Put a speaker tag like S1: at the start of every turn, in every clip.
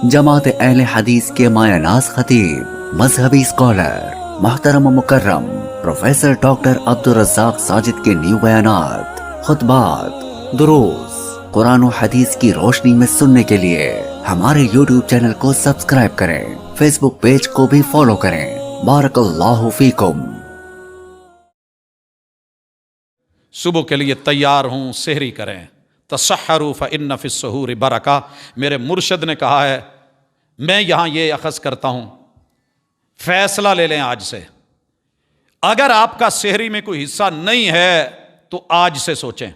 S1: جماعت اہل حدیث کے مایہ ناز خطیب، مذہبی اسکالر، محترم و مکرم پروفیسر ڈاکٹر عبدالرزاق ساجد کے نیو بیانات، خطبات، دروس قرآن و حدیث کی روشنی میں سننے کے لیے ہمارے یوٹیوب چینل کو سبسکرائب کریں، فیس بک پیج کو بھی فالو کریں۔ بارک اللہ فیکم۔
S2: صبح کے لیے تیار ہوں، سحری کریں۔ تسحروا فإن فی السحور برکہ۔ میرے مرشد نے کہا ہے، میں یہاں یہ اخذ کرتا ہوں، فیصلہ لے لیں آج سے، اگر آپ کا سحری میں کوئی حصہ نہیں ہے تو آج سے سوچیں،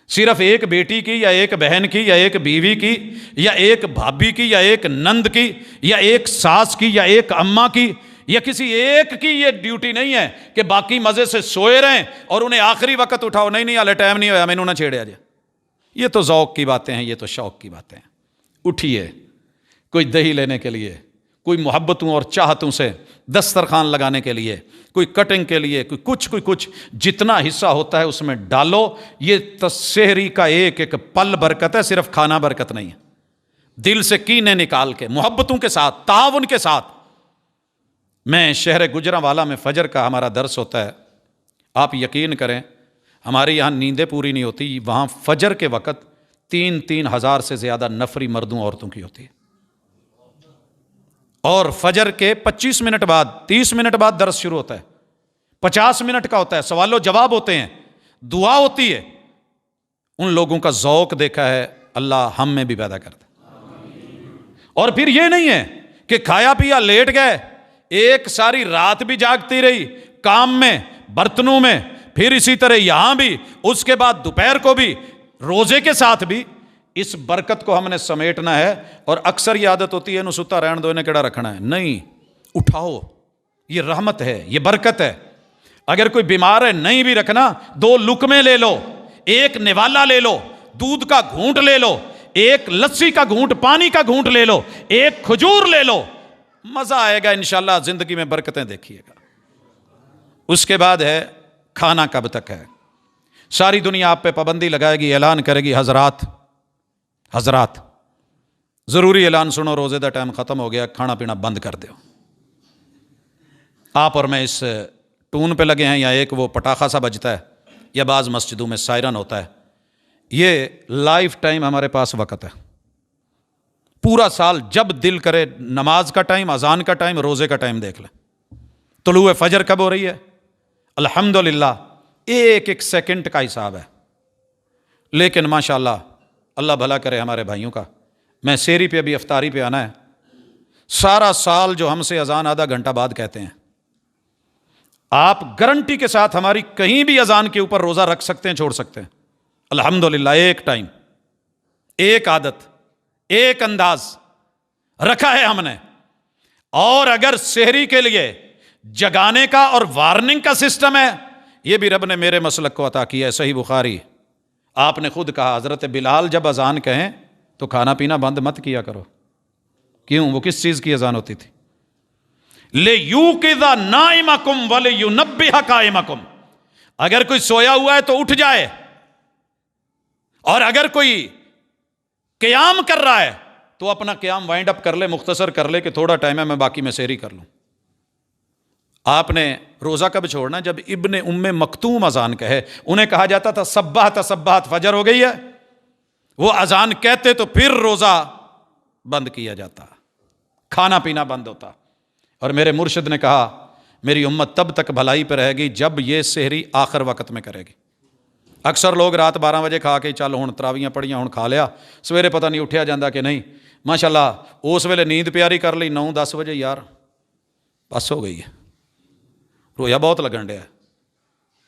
S2: صرف ایک بیٹی کی یا ایک بہن کی یا ایک بیوی کی یا ایک بھابھی کی یا ایک نند کی یا ایک ساس کی یا ایک اماں کی یا کسی ایک کی یہ ڈیوٹی نہیں ہے کہ باقی مزے سے سوئے رہیں اور انہیں آخری وقت اٹھاؤ، نہیں ہالے ٹائم نہیں ہوا، میں نہ چھیڑے آج۔ یہ تو ذوق کی باتیں ہیں، یہ تو شوق کی باتیں ہیں۔ اٹھیے، کوئی دہی لینے کے لیے، کوئی محبتوں اور چاہتوں سے دسترخوان لگانے کے لیے، کوئی کٹنگ کے لیے، کوئی کچھ جتنا حصہ ہوتا ہے اس میں ڈالو۔ یہ سحری کا ایک ایک پل برکت ہے، صرف کھانا برکت نہیں ہے۔ دل سے کینے نکال کے، محبتوں کے ساتھ، تعاون کے ساتھ۔ میں شہر گجرانوالہ میں فجر کا ہمارا درس ہوتا ہے، آپ یقین کریں ہمارے یہاں نیندیں پوری نہیں ہوتی، وہاں فجر کے وقت 3 ہزار سے زیادہ نفری مردوں عورتوں کی ہوتی ہے، اور فجر کے 25 منٹ بعد 30 منٹ بعد درس شروع ہوتا ہے، 50 منٹ کا ہوتا ہے، سوال و جواب ہوتے ہیں، دعا ہوتی ہے۔ ان لوگوں کا ذوق دیکھا ہے، اللہ ہم میں بھی پیدا کرتا۔ اور پھر یہ نہیں ہے کہ کھایا پیا لیٹ گئے، ایک ساری رات بھی جاگتی رہی کام میں، برتنوں میں، پھر اسی طرح یہاں بھی، اس کے بعد دوپہر کو بھی، روزے کے ساتھ بھی۔ اس برکت کو ہم نے سمیٹنا ہے، اور اکثر یہ عادت ہوتی ہے نو ستا رہن دو، انہیں کیڑا رکھنا ہے، نہیں، اٹھاؤ، یہ رحمت ہے، یہ برکت ہے۔ اگر کوئی بیمار ہے، نہیں بھی رکھنا، 2 لقمے لے لو، ایک نوالا لے لو، دودھ کا گھونٹ لے لو، ایک لسی کا گھونٹ، پانی کا گھونٹ لے لو، ایک کھجور لے لو، مزہ آئے گا انشاءاللہ، زندگی میں برکتیں دیکھیے گا۔ اس کے بعد ہے کھانا کب تک ہے۔ ساری دنیا آپ پہ پابندی لگائے گی، اعلان کرے گی، حضرات ضروری اعلان سنو، روزے دا ٹائم ختم ہو گیا، کھانا پینا بند کر دو۔ آپ اور میں اس ٹون پہ لگے ہیں، یا ایک وہ پٹاخہ سا بجتا ہے، یا بعض مسجدوں میں سائرن ہوتا ہے۔ یہ لائف ٹائم ہمارے پاس وقت ہے، پورا سال جب دل کرے، نماز کا ٹائم، اذان کا ٹائم، روزے کا ٹائم دیکھ لیں۔ طلوع فجر کب ہو رہی ہے؟ الحمدللہ ایک ایک سیکنڈ کا حساب ہے۔ لیکن ماشاءاللہ، اللہ بھلا کرے ہمارے بھائیوں کا، میں سحری پہ ابھی افطاری پہ آنا ہے، سارا سال جو ہم سے اذان آدھا گھنٹہ بعد کہتے ہیں، آپ گارنٹی کے ساتھ ہماری کہیں بھی اذان کے اوپر روزہ رکھ سکتے ہیں، چھوڑ سکتے ہیں۔ الحمدللہ ایک ٹائم، ایک عادت، ایک انداز رکھا ہے ہم نے۔ اور اگر سحری کے لیے جگانے کا اور وارننگ کا سسٹم ہے، یہ بھی رب نے میرے مسلک کو عطا کیا ہے۔ صحیح بخاری، آپ نے خود کہا، حضرت بلال جب اذان کہیں تو کھانا پینا بند مت کیا کرو۔ کیوں؟ وہ کس چیز کی اذان ہوتی تھی؟ لِيُوقِظَ نَائِمَكُمْ وَلِيُنَبِّهَ قَائِمَكُمْ۔ اگر کوئی سویا ہوا ہے تو اٹھ جائے، اور اگر کوئی قیام کر رہا ہے تو اپنا قیام وائنڈ اپ کر لے، مختصر کر لے کہ تھوڑا ٹائم ہے، میں باقی میں سحری کر لوں۔ آپ نے روزہ کب چھوڑنا؟ جب ابن ام مکتوم اذان کہے۔ انہیں کہا جاتا تھا صبحت فجر ہو گئی ہے، وہ اذان کہتے تو پھر روزہ بند کیا جاتا، کھانا پینا بند ہوتا۔ اور میرے مرشد نے کہا، میری امت تب تک بھلائی پہ رہے گی جب یہ سحری آخر وقت میں کرے گی۔ اکثر لوگ رات 12 بجے کھا کے چل ہن تراویاں پڑھیاں، ہن کھا لیا، سویرے پتہ نہیں اٹھیا جاندہ کہ نہیں۔ ماشاءاللہ اس ویلے نیند پیاری کر لی، 9-10 بجے، یار بس ہو گئی ہے، رویا بہت لگن ڈیا ہے،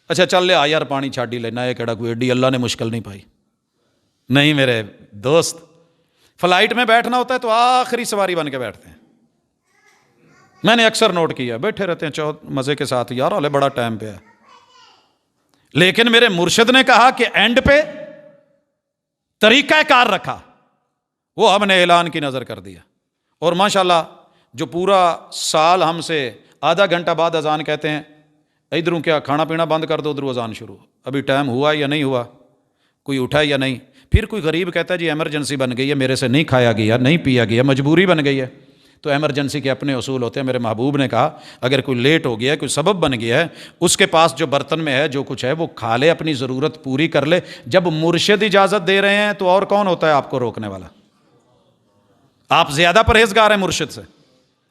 S2: اچھا چل لیا یار پانی چھاڑ ہی لینا، یہ کہڑا کوئی ایڈی اللہ نے مشکل نہیں پائی۔ نہیں میرے دوست، فلائٹ میں بیٹھنا ہوتا ہے تو آخری سواری بن کے بیٹھتے ہیں۔ میں نے اکثر نوٹ کیا، بیٹھے رہتے ہیں مزے کے ساتھ، یار ہلے بڑا ٹائم پہ ہے۔ لیکن میرے مرشد نے کہا کہ اینڈ پہ طریقہ کار رکھا، وہ ہم نے اعلان کی نظر کر دیا۔ اور ماشاءاللہ جو پورا سال ہم سے آدھا گھنٹہ بعد اذان کہتے ہیں، ادھروں کیا کھانا پینا بند کر دو، ادھروں اذان شروع، ابھی ٹائم ہوا یا نہیں ہوا، کوئی اٹھا یا نہیں۔ پھر کوئی غریب کہتا ہے جی ایمرجنسی بن گئی ہے، میرے سے نہیں کھایا گیا، نہیں پیا گیا، مجبوری بن گئی ہے، تو ایمرجنسی کے اپنے اصول ہوتے ہیں۔ میرے محبوب نے کہا اگر کوئی لیٹ ہو گیا ہے، کوئی سبب بن گیا ہے، اس کے پاس جو برتن میں ہے جو کچھ ہے وہ کھا لے، اپنی ضرورت پوری کر لے۔ جب مرشد اجازت دے رہے ہیں تو اور کون ہوتا ہے آپ کو روکنے والا؟ آپ زیادہ پرہیزگار ہیں مرشد سے،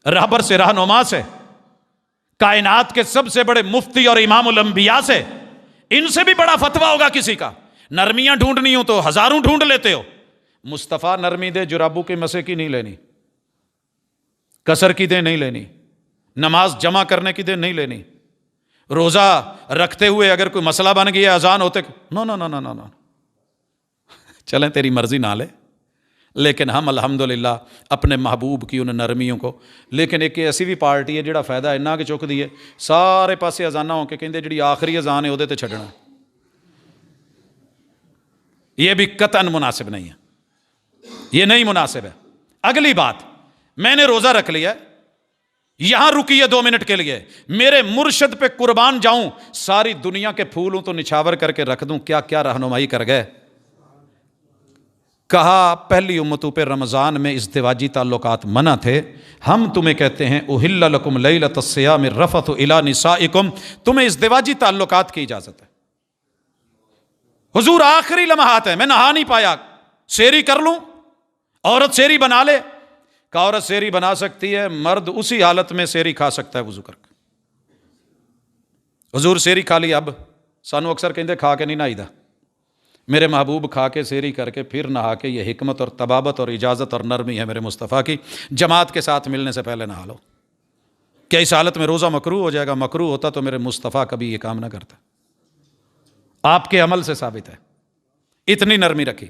S2: رہبر سے، رہنما سے، کائنات کے سب سے بڑے مفتی اور امام الانبیاء سے۔ ان سے بھی بڑا فتویٰ ہوگا کسی کا؟ نرمیاں ڈھونڈنی ہوں تو ہزاروں ڈھونڈ لیتے ہو، مصطفیٰ نرمی دے جرابوں کے مسے کی نہیں لینی، کسر کی دے نہیں لینی، نماز جمع کرنے کی دے نہیں لینی، روزہ رکھتے ہوئے اگر کوئی مسئلہ بن گیا اذان ہوتے نو نو نو نو نو نو، چلیں تیری مرضی نہ لے، لیکن ہم الحمدللہ اپنے محبوب کی ان نرمیوں کو۔ لیکن ایک ایسی بھی پارٹی ہے جڑا فائدہ انہاں کے چک دیے سارے پاسے اذاناں ہو کے کہندے جڑی آخری اذان ہے وہ تے چھڈنا، یہ بھی قطعاً مناسب نہیں ہے، یہ نہیں مناسب ہے۔ اگلی بات، میں نے روزہ رکھ لیا، یہاں رکیے 2 منٹ کے لیے، میرے مرشد پہ قربان جاؤں، ساری دنیا کے پھولوں تو نچھاور کر کے رکھ دوں، کیا کیا رہنمائی کر گئے۔ کہا پہلی امتوں پہ رمضان میں ازدواجی تعلقات منع تھے، ہم تمہیں کہتے ہیں احل لکم لیلۃ الصیام الرفث الی نسائکم، تمہیں ازدواجی تعلقات کی اجازت ہے۔ حضور آخری لمحات ہے، میں نہا نہیں پایا، سیری کر لوں؟ عورت سیری بنا لے؟ کہ عورت سیری بنا سکتی ہے، مرد اسی حالت میں سیری کھا سکتا ہے وضو کر کے۔ حضور سیری کھا لی، اب سانو اکثر کہندے کھا کے نہیں نہائی دا، میرے محبوب کھا کے سیری کر کے پھر نہا کے، یہ حکمت اور طبابت اور اجازت اور نرمی ہے میرے مصطفیٰ کی۔ جماعت کے ساتھ ملنے سے پہلے نہا لو۔ کیا اس حالت میں روزہ مکروہ ہو جائے گا؟ مکروہ ہوتا تو میرے مصطفیٰ کبھی یہ کام نہ کرتا۔ آپ کے عمل سے ثابت ہے، اتنی نرمی رکھی۔